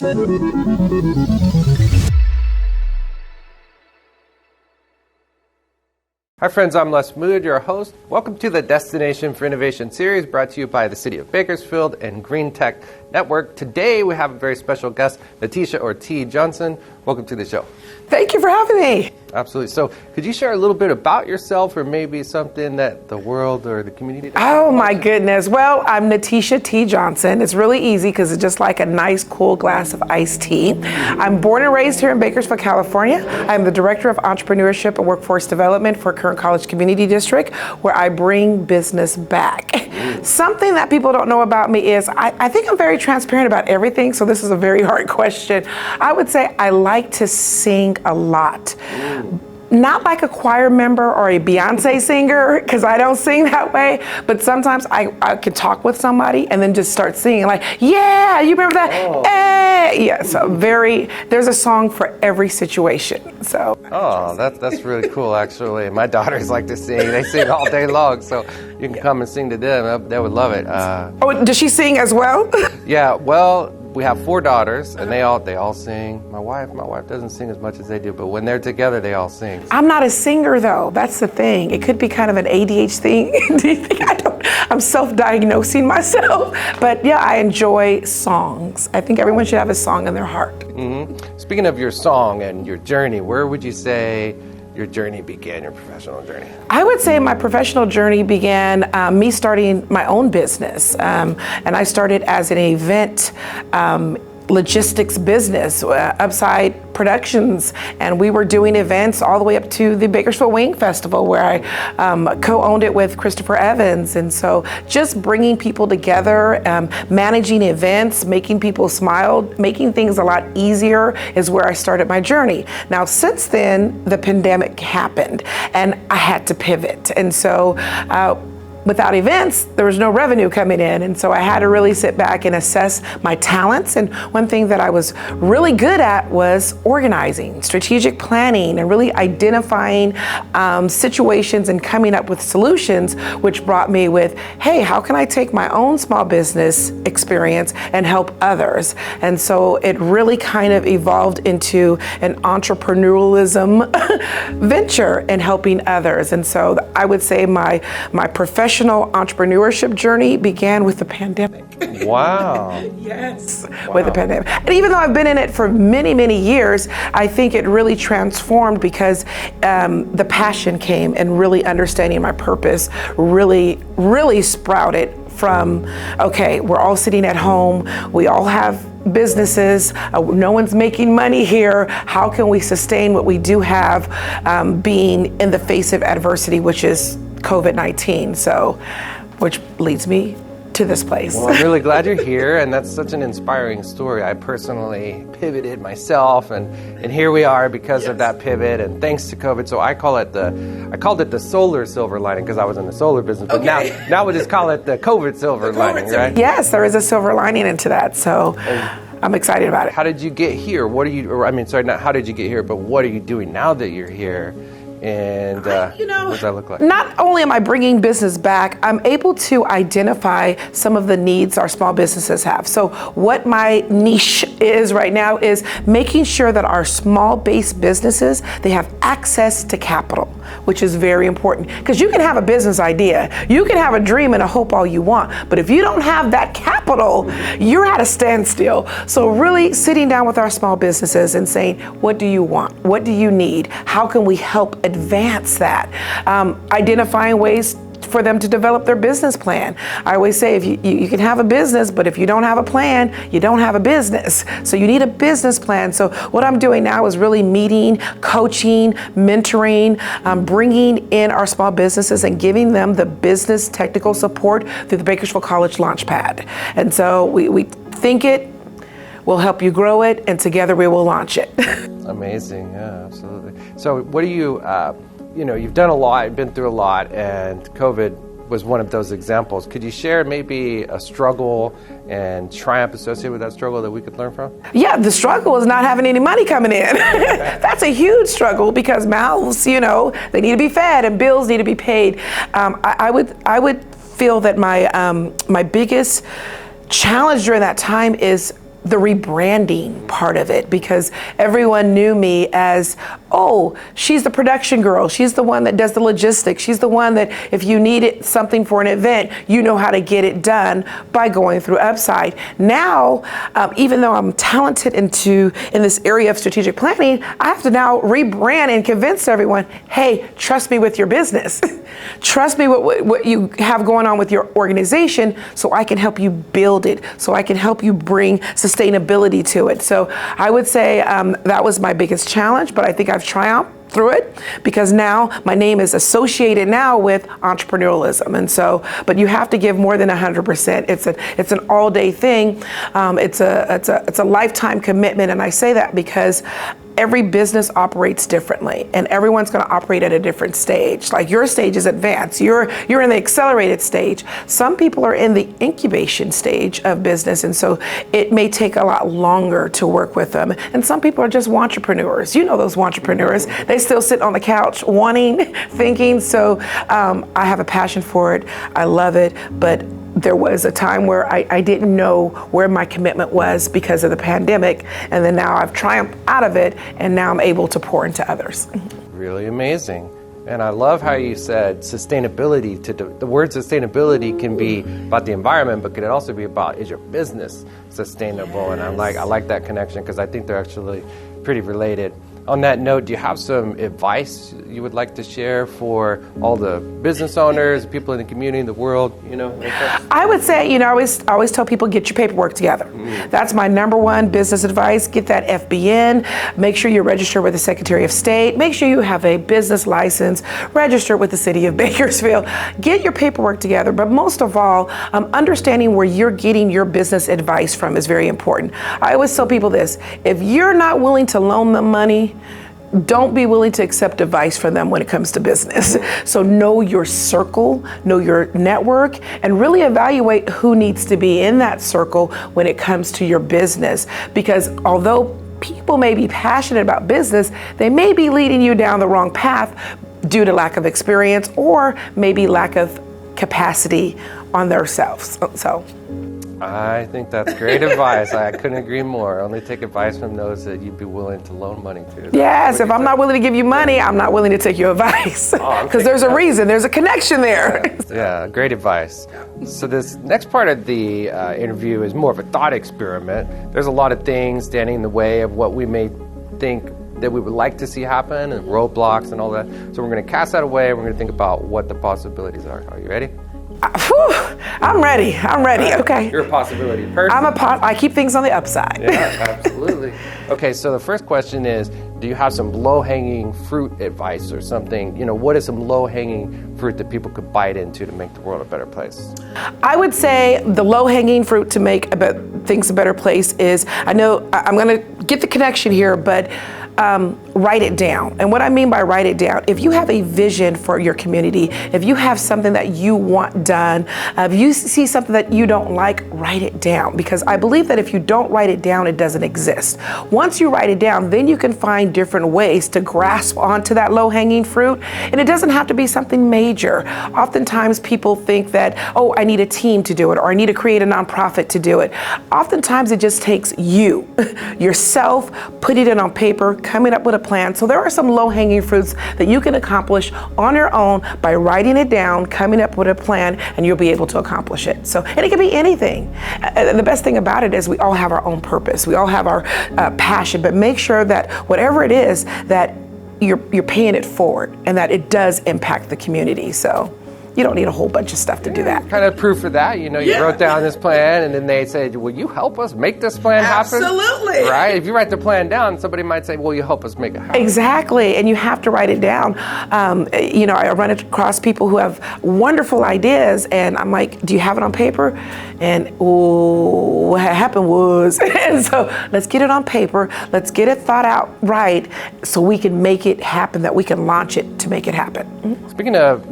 Hi friends, I'm Les Mood, your host. Welcome to the Destination for Innovation series brought to you by the City of Bakersfield and Green Tech Network. Today we have a very special guest, NaTesha T Johnson. Welcome to the show. Thank you for having me. Absolutely. So could you share a little bit about yourself or maybe something that the world or the community doesn't Oh my goodness. Well, I'm NaTesha T Johnson. It's really easy because it's just like a nice cool glass of iced tea. I'm born and raised here in Bakersfield, California. I'm the Director of Entrepreneurship and Workforce Development for Kern Community District, where I bring business back. Something that people don't know about me is I think I'm very transparent about everything, so this is a very hard question. I would say I like to sing a lot. Not like a choir member or a Beyonce singer, because I don't sing that way, but sometimes I can talk with somebody and then just start singing like, yeah, you remember that? Oh. Hey! Yeah, so there's a song for every situation, so. Oh, that's really cool, actually. My daughters like to sing. They sing all day long, so you can come and sing to them. They would love it. Oh, does she sing as well? Yeah, well, we have 4 daughters, and they all sing. My wife doesn't sing as much as they do, but when they're together, they all sing. I'm not a singer, though. That's the thing. It could be kind of an ADHD thing. Do you think I'm self-diagnosing myself? But yeah, I enjoy songs. I think everyone should have a song in their heart. Mm-hmm. Speaking of your song and your journey, where would you say your journey began, your professional journey? I would say my professional journey began me starting my own business. And I started as an event logistics business, Upside Productions, and we were doing events all the way up to the Bakersfield Wing Festival, where I co-owned it with Christopher Evans. And so just bringing people together, managing events, making people smile, making things a lot easier is where I started my journey. Now, since then, the pandemic happened and I had to pivot. And so without events, there was no revenue coming in. And so I had to really sit back and assess my talents. And one thing that I was really good at was organizing, strategic planning, and really identifying situations and coming up with solutions, which brought me with, hey, how can I take my own small business experience and help others? And so it really kind of evolved into an entrepreneurialism venture in helping others. And so I would say my professional entrepreneurship journey began with the pandemic. Wow. Yes, wow. With the pandemic. And even though I've been in it for many, many years, I think it really transformed because the passion came and really understanding my purpose really sprouted from, okay, we're all sitting at home, we all have businesses, no one's making money here, how can we sustain what we do have being in the face of adversity, which is COVID-19, so, which leads me to this place. Well, I'm really glad you're here, and that's such an inspiring story. I personally pivoted myself, and here we are because of that pivot, and thanks to COVID. So I called it the solar silver lining because I was in the solar business, but now we just call it the COVID silver lining, right? Yes, there is a silver lining into that, so I'm excited about it. How did you get here? Not how did you get here, but what are you doing now that you're here? And what does that look like? Not only am I bringing business back, I'm able to identify some of the needs our small businesses have. So what my niche is right now is making sure that our small-based businesses, they have access to capital, which is very important. Because you can have a business idea, you can have a dream and a hope all you want, but if you don't have that capital, you're at a standstill. So really sitting down with our small businesses and saying, what do you want? What do you need? How can we help advance that? Identifying ways for them to develop their business plan. I always say if you can have a business, but if you don't have a plan, you don't have a business. So you need a business plan. So what I'm doing now is really meeting, coaching, mentoring, bringing in our small businesses and giving them the business technical support through the Bakersfield College Launchpad. And so we think it, we'll help you grow it, and together we will launch it. Amazing, yeah, absolutely. So what do you, you've done a lot, been through a lot, and COVID was one of those examples. Could you share maybe a struggle and triumph associated with that struggle that we could learn from? Yeah, the struggle is not having any money coming in. That's a huge struggle because mouths, they need to be fed and bills need to be paid. I would feel that my biggest challenge during that time is the rebranding part of it, because everyone knew me as, oh, she's the production girl. She's the one that does the logistics. She's the one that if you needed something for an event, you know how to get it done by going through Upside. Now, even though I'm talented in this area of strategic planning, I have to now rebrand and convince everyone, hey, trust me with your business. Trust me with what you have going on with your organization, so I can help you build it, so I can help you bring sustainability to it. So I would say that was my biggest challenge, but I think I've triumphed through it, because now my name is associated now with entrepreneurialism. And so, but you have to give more than 100%. It's an all day thing. It's a lifetime commitment. And I say that because every business operates differently, and everyone's going to operate at a different stage. Like your stage is advanced. You're in the accelerated stage. Some people are in the incubation stage of business, and so it may take a lot longer to work with them. And some people are just entrepreneurs. You know those entrepreneurs. They still sit on the couch wanting, thinking. So I have a passion for it. I love it, but there was a time where I didn't know where my commitment was because of the pandemic, and then now I've triumphed out of it, and now I'm able to pour into others. Really amazing. And I love how you said sustainability. The word sustainability can be about the environment, but could it also be about, is your business sustainable? And I like that connection, because I think they're actually pretty related. On that note, do you have some advice you would like to share for all the business owners, people in the community, in the world? I would say, I always tell people, get your paperwork together. That's my number one business advice. Get that FBN. Make sure you're registered with the Secretary of State. Make sure you have a business license, registered with the City of Bakersfield. Get your paperwork together. But most of all, understanding where you're getting your business advice from is very important. I always tell people this: if you're not willing to loan them money, don't be willing to accept advice from them when it comes to business. So know your circle, know your network, and really evaluate who needs to be in that circle when it comes to your business. Because although people may be passionate about business, they may be leading you down the wrong path due to lack of experience or maybe lack of capacity on themselves. So I think that's great advice. I couldn't agree more. Only take advice from those that you'd be willing to loan money to. Yes, if I'm not willing to give you money, I'm not willing to take your advice. Because there's a reason, there's a connection there. Yeah, great advice. So this next part of the interview is more of a thought experiment. There's a lot of things standing in the way of what we may think that we would like to see happen, and roadblocks and all that. So we're going to cast that away. We're going to think about what the possibilities are. Are you ready? I'm ready. Right. Okay. You're a possibility person. I keep things on the upside. Yeah, absolutely. Okay, so the first question is, do you have some low-hanging fruit advice or something? What is some low-hanging fruit that people could bite into to make the world a better place? I would say the low-hanging fruit to make things a better place is, I know I'm going to get the connection here, but write it down. And what I mean by write it down, if you have a vision for your community, if you have something that you want done, if you see something that you don't like, write it down. Because I believe that if you don't write it down, it doesn't exist. Once you write it down, then you can find different ways to grasp onto that low-hanging fruit. And it doesn't have to be something major. Oftentimes people think that, oh, I need a team to do it, or I need to create a nonprofit to do it. Oftentimes it just takes you, yourself, putting it on paper, coming up with a plan. So there are some low-hanging fruits that you can accomplish on your own by writing it down, coming up with a plan, and you'll be able to accomplish it. So, and it can be anything. The best thing about it is we all have our own purpose. We all have our passion, but make sure that whatever it is, that you're paying it forward and that it does impact the community. So you don't need a whole bunch of stuff to do that. Kind of proof of that, you wrote down this plan, and then they said, will you help us make this plan happen? Absolutely. Right? If you write the plan down, somebody might say, will you help us make it happen? Exactly, and you have to write it down. I run across people who have wonderful ideas, and I'm like, do you have it on paper? And what happened was, and so let's get it on paper, let's get it thought out right, so we can make it happen, that we can launch it to make it happen. Mm-hmm. Speaking of,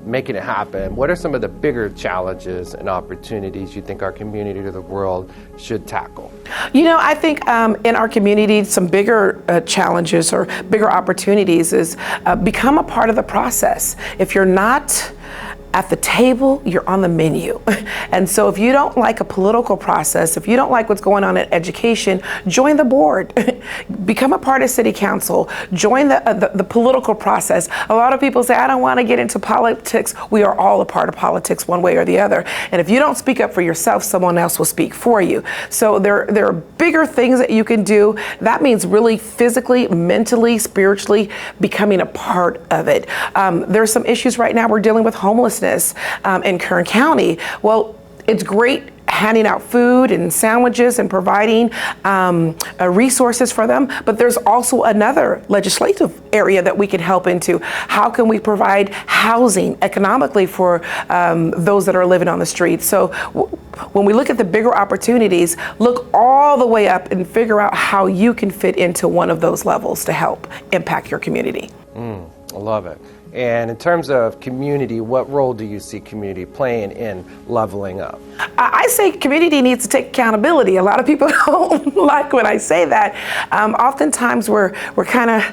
making it happen, what are some of the bigger challenges and opportunities you think our community or the world should tackle? I think in our community, some bigger challenges or bigger opportunities is become a part of the process. If you're not at the table, you're on the menu. And so if you don't like a political process, if you don't like what's going on in education, join the board. Become a part of city council. Join the political process. A lot of people say, I don't want to get into politics. We are all a part of politics one way or the other. And if you don't speak up for yourself, someone else will speak for you. So there are bigger things that you can do. That means really physically, mentally, spiritually becoming a part of it. There's some issues right now. We're dealing with homelessness in Kern County. Well, it's great handing out food and sandwiches and providing resources for them, but there's also another legislative area that we can help into. How can we provide housing economically for those that are living on the streets? So when we look at the bigger opportunities, look all the way up and figure out how you can fit into one of those levels to help impact your community. I love it. And in terms of community, what role do you see community playing in leveling up? I say community needs to take accountability. A lot of people don't like when I say that. Oftentimes we're kind of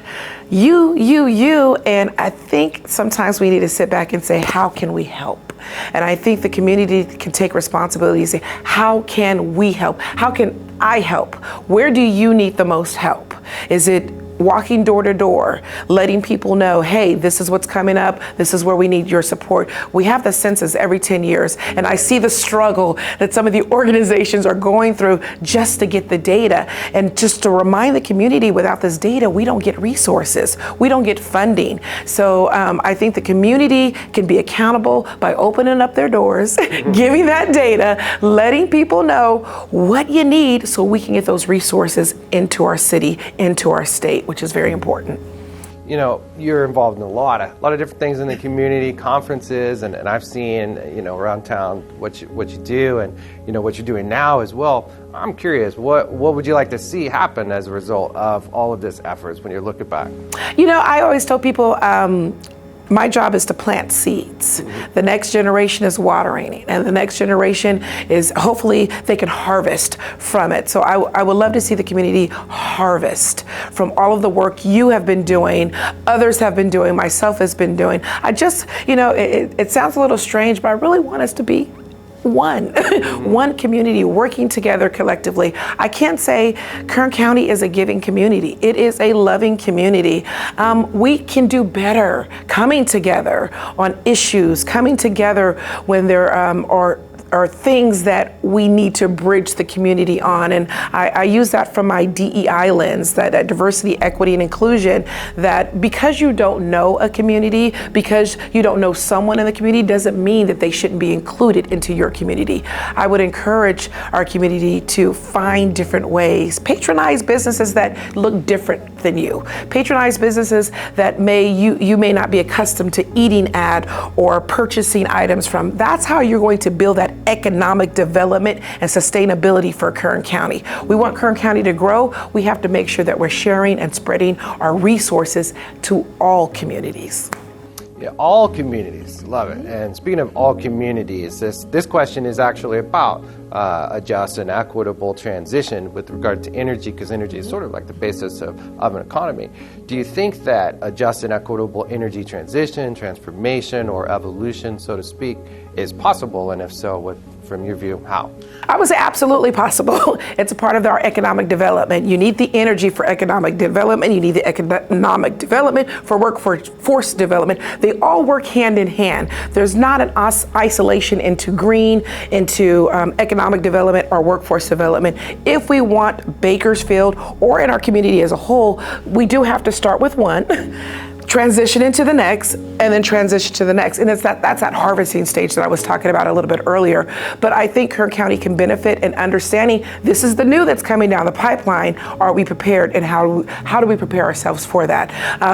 you, and I think sometimes we need to sit back and say, how can we help? And I think the community can take responsibility and say, how can we help? How can I help? Where do you need the most help? Is it walking door to door, letting people know, hey, this is what's coming up, this is where we need your support. We have the census every 10 years, and I see the struggle that some of the organizations are going through just to get the data. And just to remind the community, without this data, we don't get resources, we don't get funding. So I think the community can be accountable by opening up their doors, giving that data, letting people know what you need so we can get those resources into our city, into our state, which is very important. You know, you're involved in a lot of different things in the community, conferences, and I've seen, around town what you do, and what you're doing now as well. I'm curious, what would you like to see happen as a result of all of this efforts when you're looking back? I always tell people, my job is to plant seeds. The next generation is watering it, and the next generation is hopefully they can harvest from it. So I would love to see the community harvest from all of the work you have been doing, others have been doing, myself has been doing. I just, it sounds a little strange, but I really want us to be one community working together collectively. I can't say Kern County is a giving community. It is a loving community. We can do better coming together on issues, coming together when there are things that we need to bridge the community on. And I use that from my DEI lens, that diversity, equity, and inclusion, that because you don't know a community, because you don't know someone in the community, doesn't mean that they shouldn't be included into your community. I would encourage our community to find different ways. Patronize businesses that look different than you. Patronize businesses that you may not be accustomed to eating at or purchasing items from. That's how you're going to build that economic development and sustainability for Kern County. We want Kern County to grow. We have to make sure that we're sharing and spreading our resources to all communities. Yeah, all communities, love it. And speaking of all communities, this question is actually about a just and equitable transition with regard to energy, because energy is sort of like the basis of an economy. Do you think that a just and equitable energy transition, transformation, or evolution, so to speak, is possible? And if so, from your view, how? I would say absolutely possible. It's a part of our economic development. You need the energy for economic development. You need the economic development for workforce development. They all work hand in hand. There's not an isolation into green, into economic development or workforce development. If we want Bakersfield or in our community as a whole, we do have to start with one, transition into the next, and then transition to the next. And that's that harvesting stage that I was talking about a little bit earlier. But I think Kern County can benefit in understanding this is the new that's coming down the pipeline. Are we prepared, and how do we prepare ourselves for that?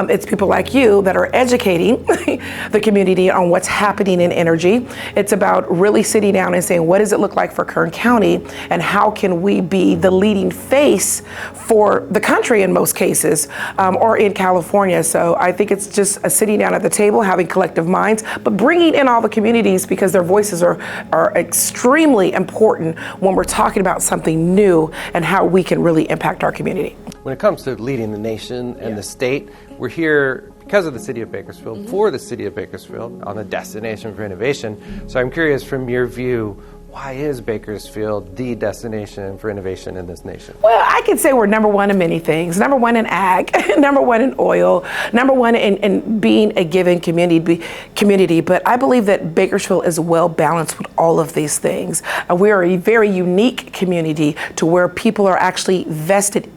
It's people like you that are educating the community on what's happening in energy. It's about really sitting down and saying, what does it look like for Kern County, and how can we be the leading face for the country in most cases, or in California. So I think it's just a sitting down at the table, having collective minds, but bringing in all the communities, because their voices are extremely important when we're talking about something new and how we can really impact our community. When it comes to leading the nation and the state, we're here because of the city of Bakersfield, for the city of Bakersfield, on a destination for innovation. So I'm curious, from your view, why is Bakersfield the destination for innovation in this nation? Well, I could say we're number one in many things. Number one in ag, number one in oil, number one in being a given community. But I believe that Bakersfield is well balanced with all of these things. We are a very unique community to where people are actually invested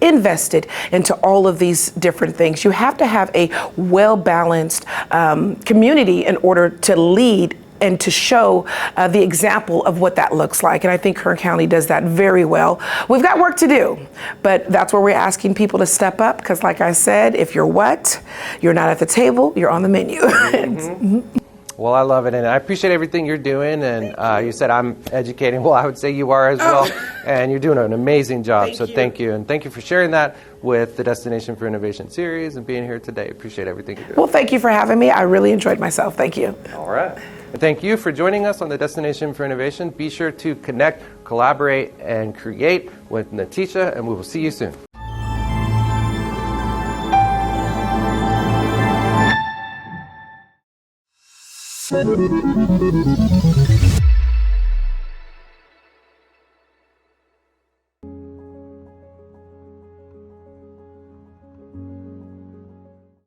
into all of these different things. You have to have a well balanced community in order to lead and to show the example of what that looks like. And I think Kern County does that very well. We've got work to do, but that's where we're asking people to step up, because like I said, if you're you're not at the table, you're on the menu. Well, I love it, and I appreciate everything you're doing, and you said I'm educating. Well, I would say you are as well, and you're doing an amazing job, thank you. And thank you for sharing that with the Destination for Innovation series and being here today. Appreciate everything you're doing. Well, thank you for having me. I really enjoyed myself. Thank you. All right. And thank you for joining us on the Destination for Innovation. Be sure to connect, collaborate, and create with NaTesha, and we will see you soon.